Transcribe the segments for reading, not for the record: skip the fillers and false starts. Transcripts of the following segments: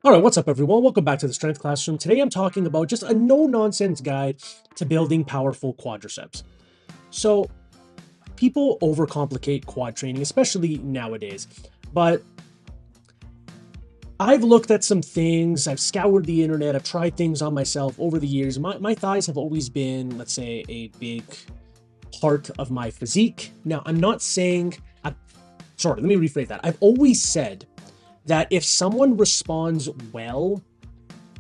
All right, what's up, everyone? Welcome back to the Strength Classroom. Today I'm talking about just a no-nonsense guide to building powerful quadriceps. So, people overcomplicate quad training, especially nowadays. But I've looked at some things, I've scoured the internet, I've tried things on myself over the years. My thighs have always been, let's say, a big part of my physique. Now, I'm not saying, sorry, let me rephrase that. I've always said that if someone responds well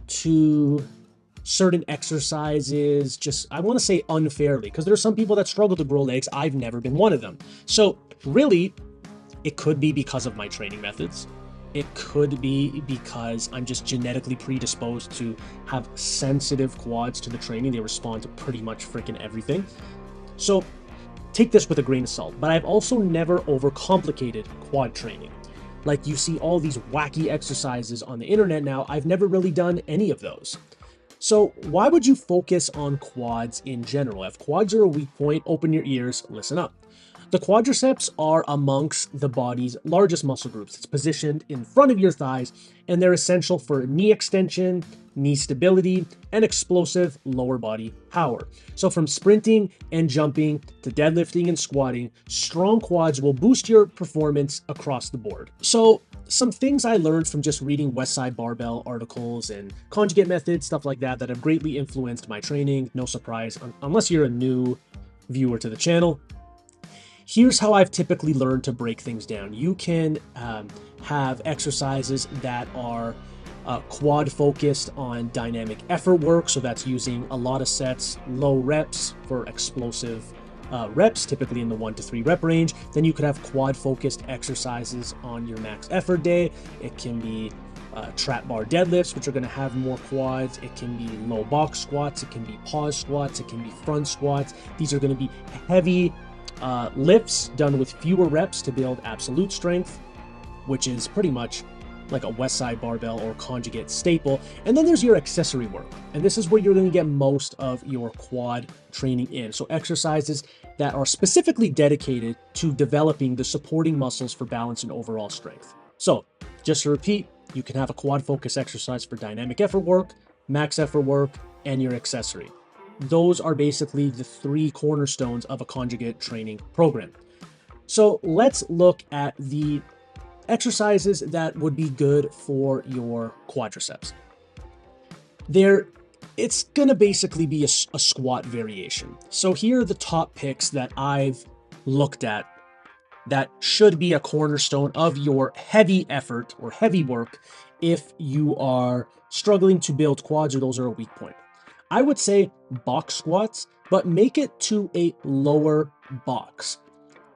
to certain exercises, just I want to say unfairly, because there are some people that struggle to grow legs. I've never been one of them. So really, it could be because of my training methods. It could be because I'm just genetically predisposed to have sensitive quads to the training. They respond to pretty much freaking everything. So take this with a grain of salt. But I've also never overcomplicated quad training. Like, you see all these wacky exercises on the internet now. I've never really done any of those. So why would you focus on quads in general? If quads are a weak point, open your ears, listen up. The quadriceps are amongst the body's largest muscle groups. It's positioned in front of your thighs, and they're essential for knee extension, knee stability, and explosive lower body power. So from sprinting and jumping to deadlifting and squatting, strong quads will boost your performance across the board. So some things I learned from just reading Westside Barbell articles and Conjugate Method, stuff like that have greatly influenced my training. No surprise, unless you're a new viewer to the channel. Here's how I've typically learned to break things down. You can have exercises that are quad focused on dynamic effort work. So that's using a lot of sets, low reps for explosive reps, typically in the 1 to 3 rep range. Then you could have quad focused exercises on your max effort day. It can be trap bar deadlifts, which are going to have more quads. It can be low box squats. It can be pause squats. It can be front squats. These are going to be heavy lifts done with fewer reps to build absolute strength, which is pretty much like a Westside Barbell or Conjugate staple. And then there's your accessory work. And this is where you're going to get most of your quad training in. So exercises that are specifically dedicated to developing the supporting muscles for balance and overall strength. So just to repeat, you can have a quad focus exercise for dynamic effort work, max effort work, and your accessory. Those are basically the 3 cornerstones of a conjugate training program. So let's look at the exercises that would be good for your quadriceps. It's gonna basically be a squat variation. So here are the top picks that I've looked at that should be a cornerstone of your heavy effort or heavy work if you are struggling to build quads or those are a weak point. I would say box squats, but make it to a lower box.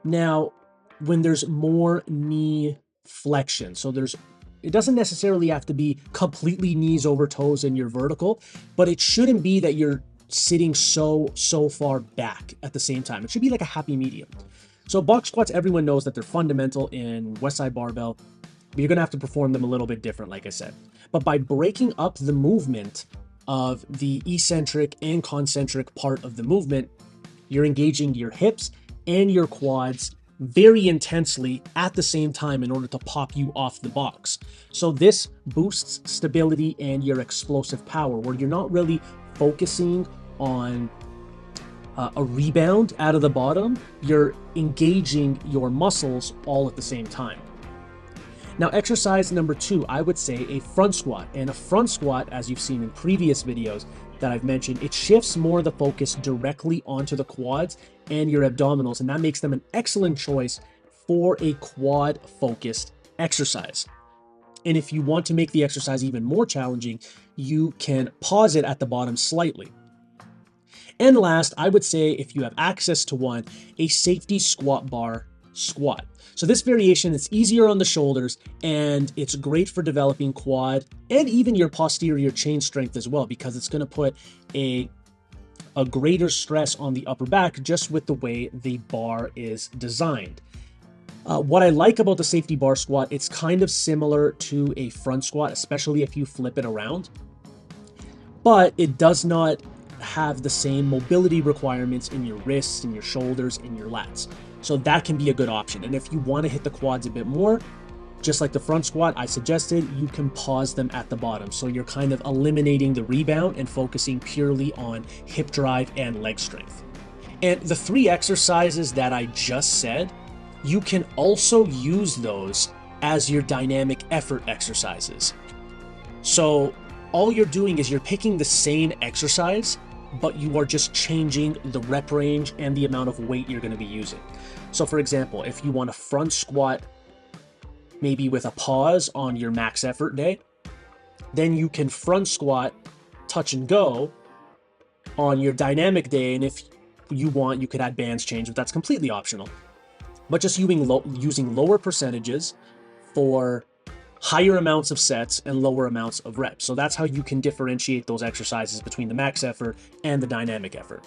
Now, when there's more knee flexion, so it doesn't necessarily have to be completely knees over toes and you're vertical, but it shouldn't be that you're sitting so far back at the same time. It should be like a happy medium. So box squats, everyone knows that they're fundamental in Westside Barbell, but you're gonna have to perform them a little bit different, like I said. But by breaking up the movement of the eccentric and concentric part of the movement, you're engaging your hips and your quads very intensely at the same time in order to pop you off the box. So this boosts stability and your explosive power, where you're not really focusing on a rebound out of the bottom, you're engaging your muscles all at the same time. Now, exercise number 2, I would say a front squat. And a front squat, as you've seen in previous videos that I've mentioned, it shifts more of the focus directly onto the quads and your abdominals, and that makes them an excellent choice for a quad-focused exercise. And if you want to make the exercise even more challenging, you can pause it at the bottom slightly. And last, I would say, if you have access to one, a safety squat bar squat. So this variation is easier on the shoulders and it's great for developing quad and even your posterior chain strength as well, because it's going to put a greater stress on the upper back just with the way the bar is designed. What I like about the safety bar squat, it's kind of similar to a front squat, especially if you flip it around, but it does not have the same mobility requirements in your wrists, in your shoulders, in your lats. So that can be a good option. And if you want to hit the quads a bit more, just like the front squat I suggested, you can pause them at the bottom. So you're kind of eliminating the rebound and focusing purely on hip drive and leg strength. And the 3 exercises that I just said, you can also use those as your dynamic effort exercises. So all you're doing is you're picking the same exercise, but you are just changing the rep range and the amount of weight you're going to be using. So for example, if you want a front squat, maybe with a pause on your max effort day, then you can front squat, touch and go on your dynamic day. And if you want, you could add bands change, but that's completely optional. But just using lower percentages for higher amounts of sets and lower amounts of reps. So that's how you can differentiate those exercises between the max effort and the dynamic effort.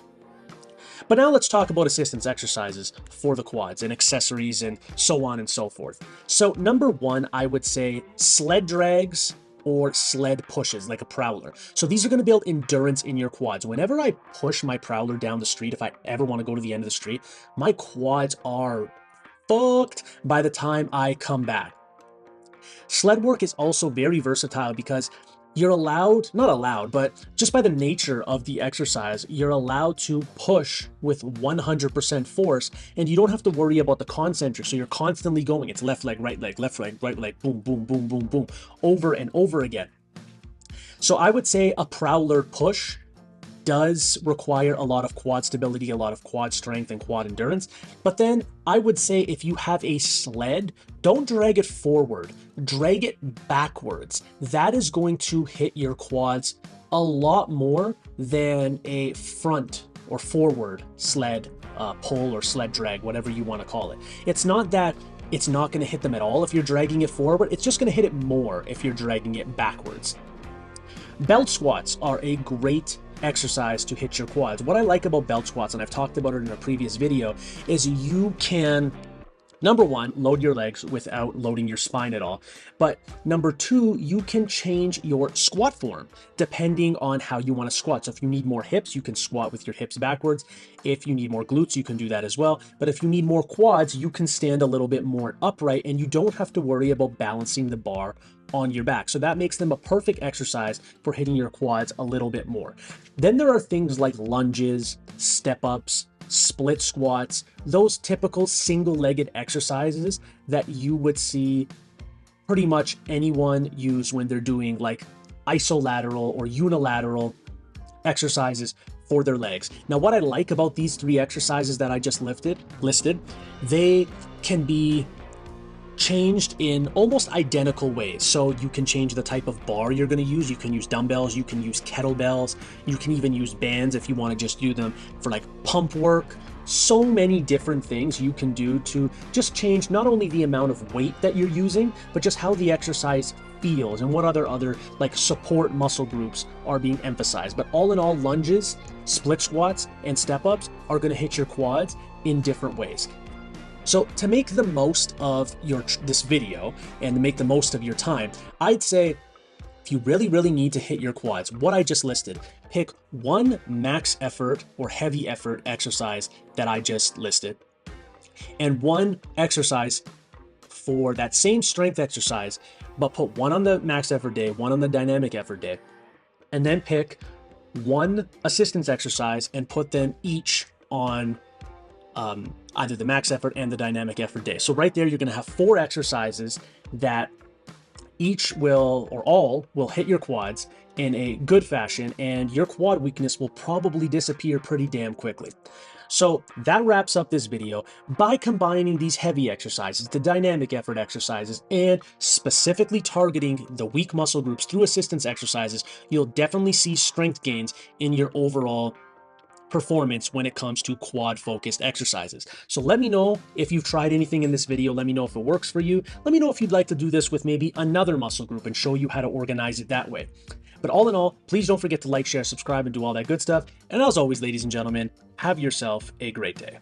But now let's talk about assistance exercises for the quads and accessories and so on and so forth. So number 1, I would say sled drags or sled pushes, like a prowler. So these are going to build endurance in your quads. Whenever I push my prowler down the street, if I ever want to go to the end of the street, my quads are fucked by the time I come back. Sled work is also very versatile because you're not allowed, but just by the nature of the exercise, you're allowed to push with 100% force, and you don't have to worry about the concentric. So you're constantly going. It's left leg, left leg, right leg, boom, boom, boom, boom, boom, over and over again. So I would say a prowler push does require a lot of quad stability, a lot of quad strength and quad endurance. But then I would say if you have a sled, don't drag it forward, drag it backwards. That is going to hit your quads a lot more than a front or forward sled pull or sled drag, whatever you want to call it. It's not that it's not going to hit them at all if you're dragging it forward, it's just going to hit it more if you're dragging it backwards. Belt squats are a great exercise to hit your quads. What I like about belt squats, and I've talked about it in a previous video, is you can, number 1, load your legs without loading your spine at all. But number 2, you can change your squat form depending on how you want to squat. So if you need more hips, you can squat with your hips backwards. If you need more glutes, you can do that as well. But if you need more quads, you can stand a little bit more upright and you don't have to worry about balancing the bar on your back. So that makes them a perfect exercise for hitting your quads a little bit more. Then there are things like lunges, step-ups, split squats, those typical single-legged exercises that you would see pretty much anyone use when they're doing like isolateral or unilateral exercises for their legs. Now, what I like about these 3 exercises that I just listed, they can be changed in almost identical ways. So you can change the type of bar you're going to use. You can use dumbbells, you can use kettlebells, you can even use bands if you want to just do them for like pump work. So many different things you can do to just change not only the amount of weight that you're using, but just how the exercise feels and what other like support muscle groups are being emphasized. But all in all, lunges, split squats, and step-ups are going to hit your quads in different ways. So to make the most of this video and to make the most of your time, I'd say if you really, really need to hit your quads, what I just listed, pick 1 max effort or heavy effort exercise that I just listed, and 1 exercise for that same strength exercise, but put 1 on the max effort day, 1 on the dynamic effort day, and then pick 1 assistance exercise and put them each on either the max effort and the dynamic effort day. So right there, you're going to have 4 exercises that each will, or all, will hit your quads in a good fashion, and your quad weakness will probably disappear pretty damn quickly. So that wraps up this video. By combining these heavy exercises, the dynamic effort exercises, and specifically targeting the weak muscle groups through assistance exercises, you'll definitely see strength gains in your overall performance when it comes to quad focused exercises. So let me know if you've tried anything in this video. Let me know if it works for you. Let me know if you'd like to do this with maybe another muscle group and show you how to organize it that way. But all in all, please don't forget to like, share, subscribe, and do all that good stuff. And as always, ladies and gentlemen, have yourself a great day.